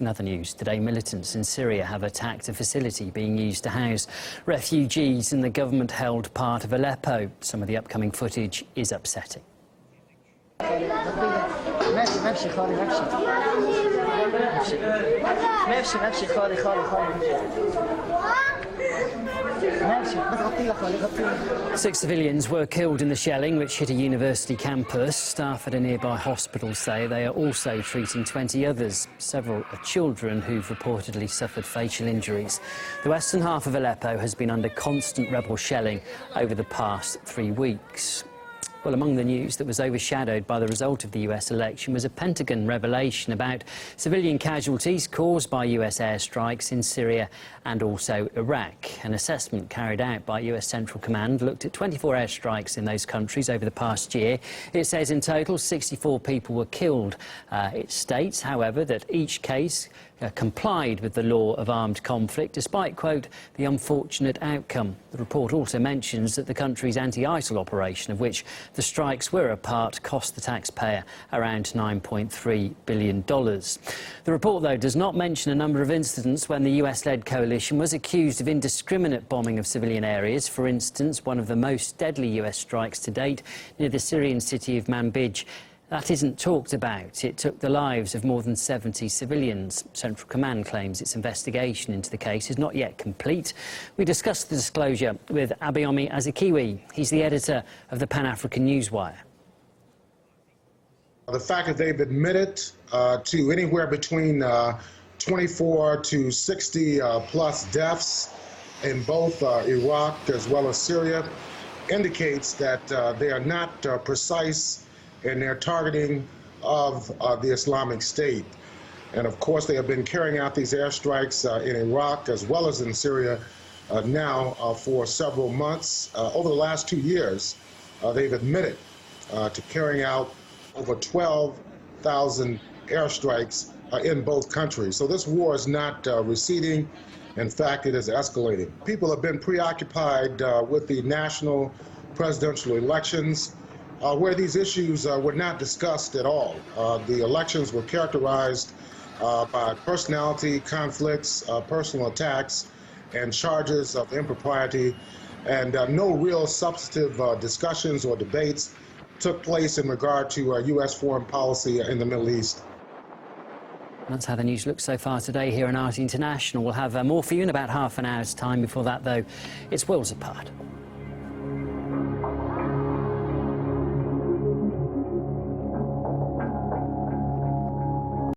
In other news, today militants in Syria have attacked a facility being used to house refugees in the government-held part of Aleppo. Some of the upcoming footage is upsetting. Six civilians were killed in the shelling which hit a university campus. Staff at a nearby hospital say they are also treating 20 others. Several are children who've reportedly suffered facial injuries. The western half of Aleppo has been under constant rebel shelling over the past 3 weeks. Well, among the news that was overshadowed by the result of the US election was a Pentagon revelation about civilian casualties caused by US airstrikes in Syria and also Iraq. An assessment carried out by US Central Command looked at 24 airstrikes in those countries over the past year. It says in total 64 people were killed. It states, however, that each case complied with the law of armed conflict, despite, quote, the unfortunate outcome. The report also mentions that the country's anti-ISIL operation, of which the strikes were a part, cost the taxpayer around $9.3 billion. The report, though, does not mention a number of incidents when the US-led coalition was accused of indiscriminate bombing of civilian areas. For instance, one of the most deadly US strikes to date near the Syrian city of Manbij. That isn't talked about. It took the lives of more than 70 civilians. Central Command claims its investigation into the case is not yet complete. We discussed the disclosure with Abayomi Azikiwe. He's the editor of the Pan-African Newswire. The fact that they've admitted to anywhere between 24 to 60 plus deaths in both Iraq as well as Syria indicates that they are not precise in their targeting of the Islamic State. And of course, they have been carrying out these airstrikes in Iraq as well as in Syria now for several months. Over the last 2 years, they've admitted to carrying out over 12,000 airstrikes in both countries. So this war is not receding. In fact, it is escalating. People have been preoccupied with the national presidential elections, where these issues were not discussed at all. The elections were characterized by personality conflicts, personal attacks, and charges of impropriety, and no real substantive discussions or debates took place in regard to U.S. foreign policy in the Middle East. That's how the news looks so far today here on RT International. We'll have more for you in about half an hour's time. Before that, though, it's worlds apart.